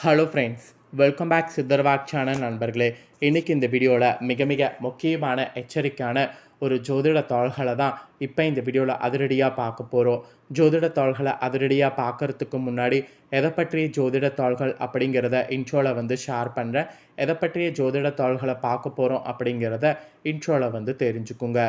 Hello friends, welcome back Siddharvak channel நண்பர்களே. இன்றைக்கி இந்த வீடியோவில் மிக முக்கியமான எச்சரிக்கையான ஒரு ஜோதிட தாள்களை தான் இப்போ இந்த வீடியோவில் அதிரடியாக பார்க்க போகிறோம். ஜோதிட தாள்களை அதிரடியாக பார்க்குறதுக்கு முன்னாடி எதை பற்றிய ஜோதிட தாள்கள் அப்படிங்கிறத இன்ட்ரோவில் ஷேர் பண்ணுறேன். எதை பற்றிய ஜோதிட தாள்களை பார்க்க போகிறோம் அப்படிங்கிறத இன்ட்ரோவில் தெரிஞ்சுக்குங்க.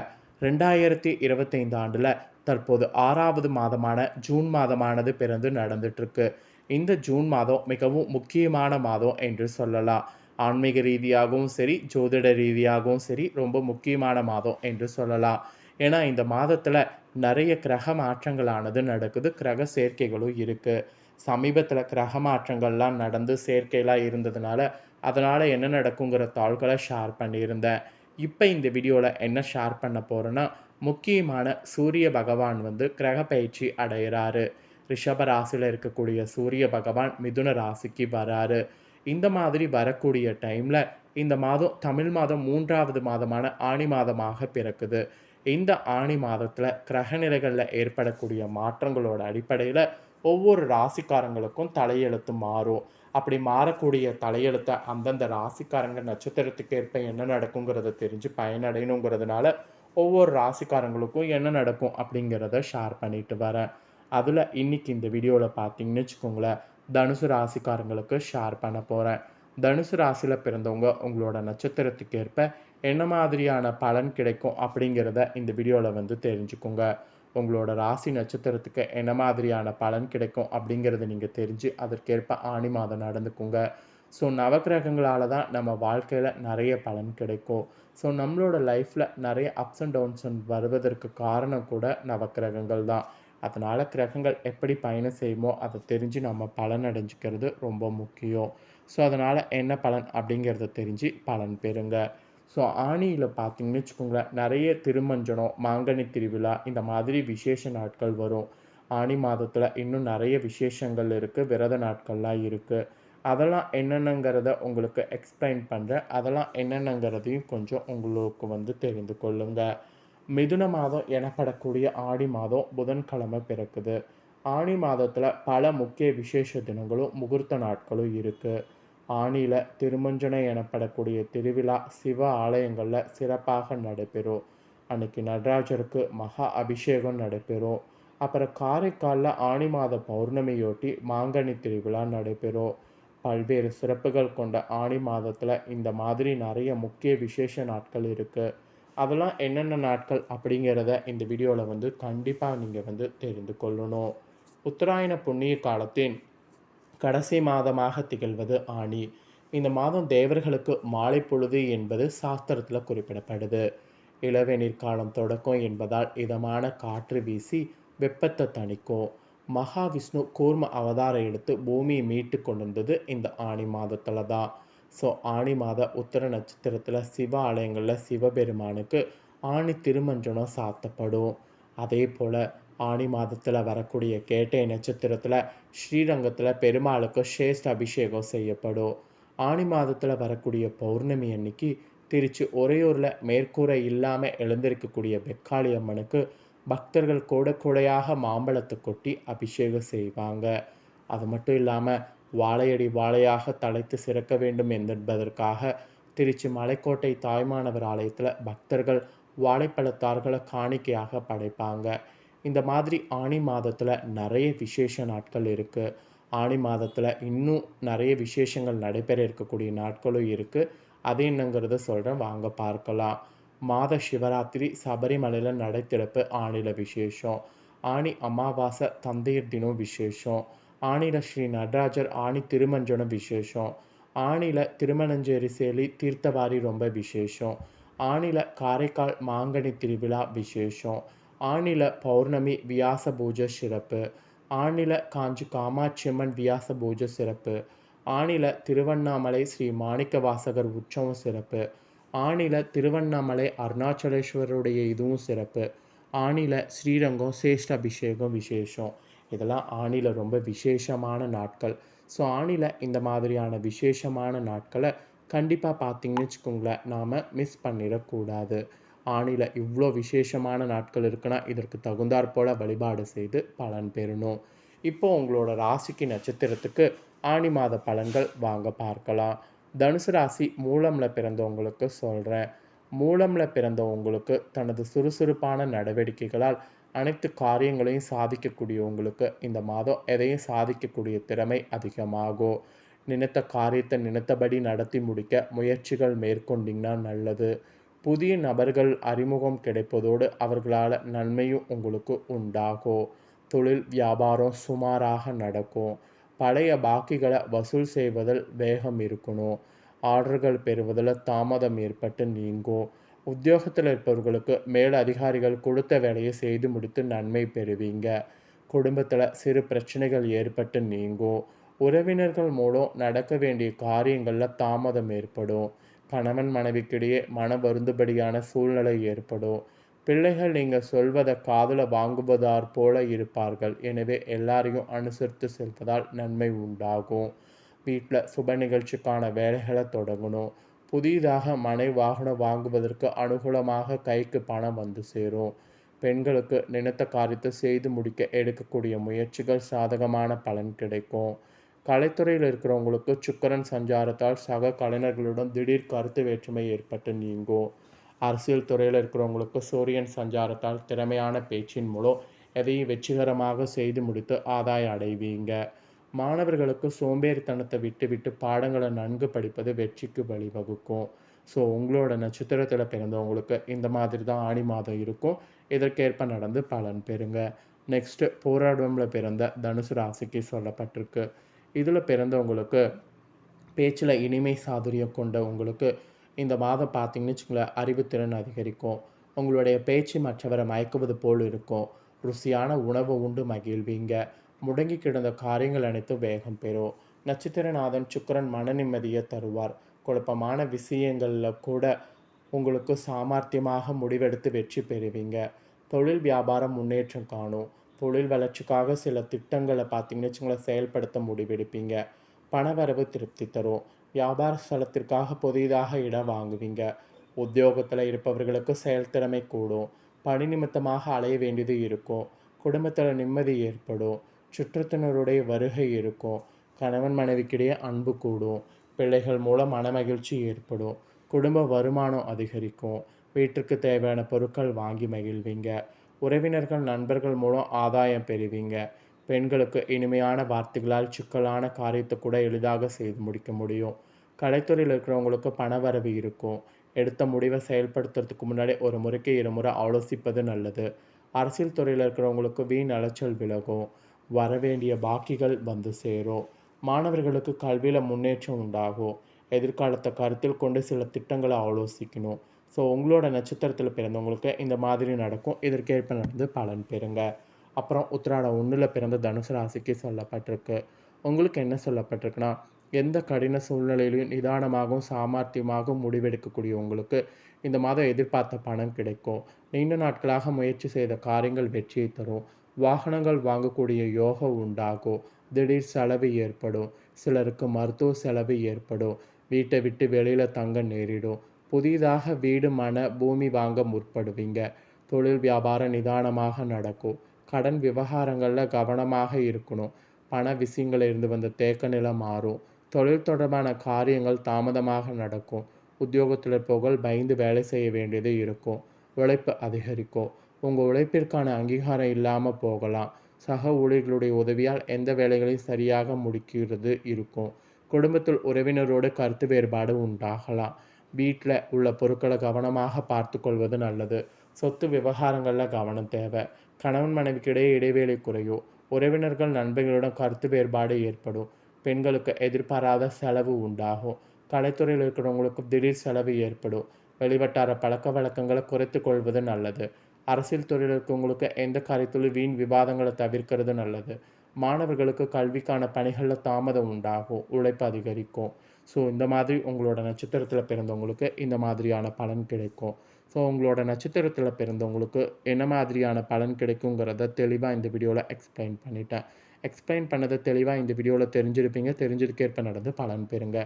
2025 ஆண்டில் தற்போது 6வது மாதமான ஜூன் மாதமானது பிறந்து நடந்துட்டுருக்கு. இந்த ஜூன் மாதம் மிகவும் முக்கியமான மாதம் என்று சொல்லலாம். ஆன்மீக ரீதியாகவும் சரி, ஜோதிட ரீதியாகவும் சரி, ரொம்ப முக்கியமான மாதம் என்று சொல்லலாம். ஏன்னா இந்த மாதத்தில் நிறைய கிரக மாற்றங்களானது நடக்குது, கிரக சேர்க்கைகளும் இருக்குது. சமீபத்தில் கிரக மாற்றங்கள்லாம் நடந்து சேர்க்கைலாம் இருந்ததுனால அதனால் என்ன நடக்குங்கிற தாள்களை ஷேர் பண்ணியிருந்தேன். இப்போ இந்த வீடியோவில் என்ன ஷேர் பண்ண போகிறேன்னா, முக்கியமான சூரிய பகவான் கிரக பயிற்சி அடைகிறாரு. ரிஷப ராசியில் இருக்கக்கூடிய சூரிய பகவான் மிதுன ராசிக்கு வராரு. இந்த மாதிரி வரக்கூடிய டைமில் இந்த மாதம் தமிழ் மாதம் 3வது மாதமான ஆணி மாதமாக பிறக்குது. இந்த ஆணி மாதத்தில் கிரகநிலைகளில் ஏற்படக்கூடிய மாற்றங்களோட அடிப்படையில் ஒவ்வொரு ராசிக்காரங்களுக்கும் தலையெழுத்து மாறும். அப்படி மாறக்கூடிய தலையெழுத்தை அந்தந்த ராசிக்காரங்க நட்சத்திரத்துக்கு ஏற்ப என்ன நடக்குங்கிறத தெரிஞ்சு பயனடையணுங்கிறதுனால ஒவ்வொரு ராசிக்காரங்களுக்கும் என்ன நடக்கும் அப்படிங்கிறத ஷேர் பண்ணிட்டு வரேன். அதில் இன்றைக்கி இந்த வீடியோவில் பார்த்தீங்கன்னு வச்சுக்கோங்களேன், தனுசு ராசிக்காரங்களுக்கு ஷேர் பண்ண போகிறேன். தனுசு ராசியில் பிறந்தவங்க உங்களோட நட்சத்திரத்துக்கு ஏற்ப என்ன மாதிரியான பலன் கிடைக்கும் அப்படிங்கிறத இந்த வீடியோவில் தெரிஞ்சுக்கோங்க. உங்களோட ராசி நட்சத்திரத்துக்கு என்ன மாதிரியான பலன் கிடைக்கும் அப்படிங்கிறத நீங்கள் தெரிஞ்சு அதற்கேற்ப ஆணி மாதம் நடந்துக்குங்க. ஸோ நவக்கிரகங்களால் தான் நம்ம வாழ்க்கையில் நிறைய பலன் கிடைக்கும். ஸோ நம்மளோட லைஃப்பில் நிறைய அப்ஸ் அண்ட் டவுன்ஸ் வருவதற்கு காரணம் கூட நவக்கிரகங்கள் தான். அதனால் கிரகங்கள் எப்படி பயணம் செய்யுமோ அதை தெரிஞ்சு நம்ம பலன் அடைஞ்சிக்கிறது ரொம்ப முக்கியம். ஸோ அதனால் என்ன பலன் அப்படிங்கிறத தெரிஞ்சு பலன் பெறுங்க. ஸோ ஆணியில் பார்த்தீங்கன்னு வச்சுக்கோங்களேன், நிறைய திருமஞ்சனம், மாங்கனி திருவிழா இந்த மாதிரி விசேஷ நாட்கள் வரும். ஆணி மாதத்தில் இன்னும் நிறைய விசேஷங்கள் இருக்குது, விரத நாட்கள்லாம் இருக்குது. அதெல்லாம் என்னென்னங்கிறத உங்களுக்கு எக்ஸ்பிளைன் பண்ணுறேன். அதெல்லாம் என்னென்னங்கிறதையும் கொஞ்சம் உங்களுக்கு தெரிந்து கொள்ளுங்கள். மிதுன மாதம் எனப்படக்கூடிய ஆடி மாதம் புதன்கிழமை பிறக்குது. ஆணி மாதத்தில் பல முக்கிய விசேஷ தினங்களும் முகூர்த்த நாட்களும் இருக்குது. ஆணியில் திருமஞ்சனை எனப்படக்கூடிய திருவிழா சிவ ஆலயங்களில் சிறப்பாக நடைபெறும். அன்னைக்கு நடராஜருக்கு மகா அபிஷேகம் நடைபெறும். அப்புறம் காரைக்காலில் ஆணி மாத பௌர்ணமியொட்டி மாங்கனி திருவிழா நடைபெறும். பல்வேறு சிறப்புகள் கொண்ட ஆணி மாதத்தில் இந்த மாதிரி நிறைய முக்கிய விசேஷ நாட்கள் இருக்குது. அதெல்லாம் என்னென்ன நாட்கள் அப்படிங்கிறத இந்த வீடியோவில் கண்டிப்பாக நீங்கள் தெரிந்து கொள்ளணும். உத்தராயண புண்ணிய காலத்தின் கடைசி மாதமாக திகழ்வது ஆணி. இந்த மாதம் தேவர்களுக்கு மாலை பொழுது என்பது சாஸ்திரத்தில் குறிப்பிடப்படுது. இளவேநீர் காலம் தொடக்கம் என்பதால் இதமான காற்று வீசி வெப்பத்தை தணிக்கும். மகாவிஷ்ணு கூர்ம அவதாரம் எடுத்து பூமியை மீட்டு கொண்டு வந்தது இந்த ஆணி மாதத்தில் தான். ஸோ ஆணி மாத உத்தர நட்சத்திரத்தில் சிவ ஆலயங்களில் சிவபெருமானுக்கு ஆணி திருமஞ்சனம் சாத்தப்படும். அதே போல் ஆணி மாதத்தில் வரக்கூடிய கேட்டை நட்சத்திரத்தில் ஸ்ரீரங்கத்தில் பெருமாளுக்கு சேஷ்ட அபிஷேகம் செய்யப்படும். ஆணி மாதத்தில் வரக்கூடிய பௌர்ணமி அன்னைக்கு திருச்சி உறையூரில் மேற்கூரை இல்லாமல் எழுந்திருக்கக்கூடிய வெக்காளி அம்மனுக்கு பக்தர்கள் கூட கூடையாக மாம்பழத்தை கொட்டி அபிஷேகம் செய்வாங்க. அது மட்டும் இல்லாமல் வாழையடி வாழையாக தலைத்து சிறக்க வேண்டும் என்பதற்காக திருச்சி மலைக்கோட்டை தாய்மானவர் ஆலயத்தில் பக்தர்கள் வாழைப்பழத்தார்களை காணிக்கையாக படைப்பாங்க. இந்த மாதிரி ஆணி மாதத்தில் நிறைய விசேஷ நாட்கள் இருக்குது. ஆணி மாதத்தில் இன்னும் நிறைய விசேஷங்கள் நடைபெற இருக்கக்கூடிய நாட்களும் இருக்குது. அது என்னங்கிறத சொல்கிறேன், வாங்க பார்க்கலாம். மாத சிவராத்திரி சபரிமலையில் நடை திறப்பு ஆணியில் விசேஷம். ஆணி அமாவாசை தந்தையர் தினம் விசேஷம். ஆணியில் ஸ்ரீ நடராஜர் ஆணி திருமஞ்சனம் விசேஷம். ஆணியில் திருமணஞ்சேரி சேலி தீர்த்தவாரி ரொம்ப விசேஷம். ஆணியில் காரைக்கால் மாங்கனி திருவிழா விசேஷம். ஆணியில் பௌர்ணமி வியாச பூஜை சிறப்பு. ஆணியில் காஞ்சி காமாட்சியம்மன் வியாச பூஜை சிறப்பு. ஆணியில் திருவண்ணாமலை ஸ்ரீ மாணிக்க வாசகர் உற்சவம் சிறப்பு. ஆணியில் திருவண்ணாமலை அருணாச்சலேஸ்வருடைய இதுவும் சிறப்பு. ஆணியில் ஸ்ரீரங்கம் சேஷ்ட அபிஷேகம் விசேஷம். இதெல்லாம் ஆணியில் ரொம்ப விசேஷமான நாட்கள். ஸோ ஆணியில் இந்த மாதிரியான விசேஷமான நாட்களை கண்டிப்பாக பார்த்தீங்கன்னு வச்சுக்கோங்களேன், நாம் மிஸ் பண்ணிடக்கூடாது. ஆணியில் இவ்வளோ விசேஷமான நாட்கள் இருக்குன்னா இதற்கு தகுந்தாற் போல் வழிபாடு செய்து பலன் பெறணும். இப்போ உங்களோட ராசிக்கு நட்சத்திரத்துக்கு ஆனி மாத பலன்கள் வாங்க பார்க்கலாம். தனுசு ராசி மூலம்ல பிறந்தவங்களுக்கு சொல்கிறேன். மூலம்ல பிறந்தவங்களுக்கு தனது சுறுசுறுப்பான நடவடிக்கைகளால் அனைத்து காரியங்களையும் சாதிக்கக்கூடியவங்களுக்கு இந்த மாதம் எதையும் சாதிக்கக்கூடிய திறமை அதிகமாகும். நினைத்த காரியத்தை நினைத்தபடி நடத்தி முடிக்க முயற்சிகள் மேற்கொண்டிங்கன்னா நல்லது. புதிய நபர்கள் அறிமுகம் கிடைப்பதோடு அவர்களால் நன்மையும் உங்களுக்கு உண்டாகும். தொழில் வியாபாரம் சுமாராக நடக்கும். பழைய பாக்கிகளை வசூல் செய்வதில் வேகம் இருக்கணும். ஆர்டர்கள் பெறுவதில் தாமதம் ஏற்பட்டு நீங்கும். உத்தியோகத்தில் இருப்பவர்களுக்கு மேல் அதிகாரிகள் கொடுத்த வேலையை செய்து முடித்து நன்மை பெறுவீங்க. குடும்பத்தில் சிறு பிரச்சனைகள் ஏற்பட்டு நீங்கும். உறவினர்கள் மூலம் நடக்க வேண்டிய காரியங்களில் தாமதம் ஏற்படும். கணவன் மனைவிக்கிடையே மன வருந்துபடியான சூழ்நிலை ஏற்படும். பிள்ளைகள் நீங்கள் சொல்வதை காதில் வாங்குவதாற் போல இருப்பார்கள். எனவே எல்லாரையும் அனுசரித்து செல்வதால் நன்மை உண்டாகும். வீட்டில் சுப நிகழ்ச்சிக்கான வேலைகளை தொடங்கணும். புதிதாக மனை வாகனம் வாங்குவதற்கு அனுகூலமாக கைக்கு பணம் வந்து சேரும். பெண்களுக்கு நினைத்த காரியத்தை செய்து முடிக்க எடுக்கக்கூடிய முயற்சிகள் சாதகமான பலன் கிடைக்கும். கலைத்துறையில் இருக்கிறவங்களுக்கு சுக்கிரன் சஞ்சாரத்தால் சக கலைஞர்களுடன் திடீர் கருத்து வேற்றுமை ஏற்பட்டு நீங்கும். அரசியல் துறையில் இருக்கிறவங்களுக்கு சூரியன் சஞ்சாரத்தால் திறமையான பேச்சின் மூலம் எதையும் வெற்றிகரமாக செய்து முடித்து ஆதாயம் அடைவீங்க. மாணவர்களுக்கு சோம்பேறித்தனத்தை விட்டு பாடங்களை நன்கு படிப்பது வெற்றிக்கு வழிவகுக்கும். ஸோ உங்களோட நட்சத்திரத்தில் பிறந்தவங்களுக்கு இந்த மாதிரி தான் ஆனி மாதம் இருக்கும். இதற்கேற்ப நடந்து பலன் பெறுங்க. நெக்ஸ்ட்டு போராடமில் பிறந்த தனுசு ராசிக்கு சொல்லப்பட்டிருக்கு. இதில் பிறந்தவங்களுக்கு பேச்சில் இனிமை சாதுரியம் கொண்ட உங்களுக்கு இந்த மாதம் பார்த்தீங்கன்னு வச்சுங்களேன், அறிவுத்திறன் அதிகரிக்கும். உங்களுடைய பேச்சு மற்றவரை மயக்குவது போல் இருக்கும். ருசியான உணவு உண்டு மகிழ்வீங்க. முடங்கி கிடந்த காரியங்கள் அனைத்தும் வேகம் பெறும். நட்சத்திரநாதன் சுக்கிரன் மன நிம்மதியை தருவார். குழப்பமான விஷயங்களில் கூட உங்களுக்கு சாமர்த்தியமாக முடிவெடுத்து வெற்றி பெறுவீங்க. தொழில் வியாபாரம் முன்னேற்றம் காணும். தொழில் வளர்ச்சிக்காக சில திட்டங்களை பார்த்தீங்கன்னு வச்சுங்களேன் செயல்படுத்த முடிவெடுப்பீங்க. பணவரவு திருப்தி தரும். வியாபார ஸ்தலத்திற்காக புதிதாக இடம் வாங்குவீங்க. உத்தியோகத்தில் இருப்பவர்களுக்கு செயல்திறமை கூடும். பணி நிமித்தமாக அலைய வேண்டியது இருக்கும். குடும்பத்தில் நிம்மதி ஏற்படும். சுற்றத்தினருடைய வருகை இருக்கும். கணவன் மனைவிக்கிடையே அன்பு கூடும். பிள்ளைகள் மூலம் மனமகிழ்ச்சி ஏற்படும். குடும்ப வருமானம் அதிகரிக்கும். வீட்டிற்கு தேவையான பொருட்கள் வாங்கி மகிழ்வீங்க. உறவினர்கள் நண்பர்கள் மூலம் ஆதாயம் பெறுவீங்க. பெண்களுக்கு இனிமையான வார்த்தைகளால் சிக்கலான காரியத்தை கூட எளிதாக செய்து முடிக்க முடியும். கலைத்துறையில் இருக்கிறவங்களுக்கு பணவரவு இருக்கும். எடுத்த முடிவை செயல்படுத்துறதுக்கு முன்னாடி ஒரு முறைக்கு இருமுறை ஆலோசிப்பது நல்லது. அரசியல் துறையில் இருக்கிறவங்களுக்கு வீண் அலைச்சல் விலகும். வரவேண்டிய பாக்கிகள் வந்து சேரும். மாணவர்களுக்கு கல்வியில் முன்னேற்றம் உண்டாகும். எதிர்காலத்தை கருத்தில் கொண்டு சில திட்டங்களை ஆலோசிக்கணும். ஸோ உங்களோட நட்சத்திரத்தில் பிறந்தவங்களுக்கு இந்த மாதிரி நடக்கும். இதற்கேற்ப நடந்து பலன் பெறுங்க. அப்புறம் உத்திராடம் 1ல் பிறந்த தனுசு ராசிக்கு சொல்லப்பட்டிருக்கு. உங்களுக்கு என்ன சொல்லப்பட்டிருக்குன்னா, எந்த கடின சூழ்நிலையிலையும் நிதானமாகவும் சாமர்த்தியமாகவும் முடிவெடுக்கக்கூடிய உங்களுக்கு இந்த மாதம் எதிர்பார்த்த பணம் கிடைக்கும். நீண்ட நாட்களாக முயற்சி செய்த காரியங்கள் வெற்றியை தரும். வாகனங்கள் வாங்கக்கூடிய யோகம் உண்டாகும். திடீர் செலவு ஏற்படும். சிலருக்கு மருத்துவ செலவு ஏற்படும். வீட்டை விட்டு வெளியில் தங்க நேரிடும். புதிதாக வீடு மன பூமி வாங்க முற்படுவீங்க. தொழில் வியாபாரம் நிதானமாக நடக்கும். கடன் விவகாரங்களில் கவனமாக இருக்கணும். பண விஷயங்களில் இருந்து வந்த தேக்க நிலை மாறும். தொழில் தொடர்பான காரியங்கள் தாமதமாக நடக்கும். உத்தியோகத்தில் இருப்பவர்கள் பயந்து வேலை செய்ய வேண்டியது இருக்கும். உழைப்பு அதிகரிக்கும். உங்கள் உழைப்பிற்கான அங்கீகாரம் இல்லாமல் போகலாம். சக ஊழியர்களுடைய உதவியால் எந்த வேலைகளையும் சரியாக முடிக்கிறது இருக்கும். குடும்பத்தில் உறவினரோடு கருத்து வேறுபாடு உண்டாகலாம். வீட்டில் உள்ள பொருட்களை கவனமாக பார்த்து கொள்வது நல்லது. சொத்து விவகாரங்களில் கவனம் தேவை. கணவன் மனைவிக்கிடையே இடைவேளை குறையும். உறவினர்கள் நண்பர்களுடன் கருத்து வேறுபாடு ஏற்படும். பெண்களுக்கு எதிர்பாராத செலவு உண்டாகும். கலைத்துறையில் இருக்கிறவங்களுக்கு திடீர் செலவு ஏற்படும். வெளிவட்டார பழக்க வழக்கங்களை குறைத்து கொள்வது நல்லது. அரசியல் துறையில் இருக்கிறவங்களுக்கு எந்த காரியத்திலும் வீண் விவாதங்களை தவிர்க்கிறது நல்லது. மாணவர்களுக்கு கல்விக்கான பணிகளில் தாமதம் உண்டாகும். உழைப்பு அதிகரிக்கும். ஸோ இந்த மாதிரி உங்களோட நட்சத்திரத்தில் பிறந்தவங்களுக்கு இந்த மாதிரியான பலன் கிடைக்கும். ஸோ உங்களோட நட்சத்திரத்தில் பிறந்தவங்களுக்கு என்ன மாதிரியான பலன் கிடைக்குங்கிறத தெளிவாக இந்த வீடியோவில் எக்ஸ்பிளைன் பண்ணிட்டேன். எக்ஸ்பிளைன் பண்ணதை தெளிவாக இந்த வீடியோவில் தெரிஞ்சிருப்பீங்க. தெரிஞ்சதுக்கேற்ப நடந்து பலன் பெறுங்க.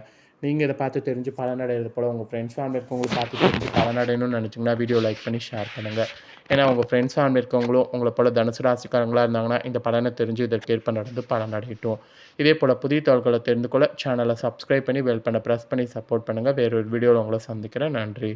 நீங்கள் இதை பார்த்து தெரிஞ்சு பலனடைகிறது போல் உங்கள் ஃப்ரெண்ட்ஸ் ஃபேமிலி இருக்கவங்களுக்கு பார்த்து தெரிஞ்சு பலனடையணும்னு நினச்சிங்கன்னா வீடியோ லைக் பண்ணி ஷேர் பண்ணுங்கள். ஏன்னா உங்கள் ஃப்ரெண்ட்ஸ் ஃபேமிலி இருக்கவங்களும் உங்களை போல் தனுசு ராசிக்காரங்களாக இருந்தாங்கன்னா இந்த பலனை தெரிஞ்சு இதற்கேற்ப நடந்து பலனடையட்டும். இதே போல் புதிய தகவல்களை தெரிந்து கொள்ள சேனலை சப்ஸ்கிரைப் பண்ணி பெல் பண்ண ப்ரெஸ் பண்ணி சப்போர்ட் பண்ணுங்கள். வேறொரு வீடியோவில் உங்களை சந்திக்கிறேன். நன்றி.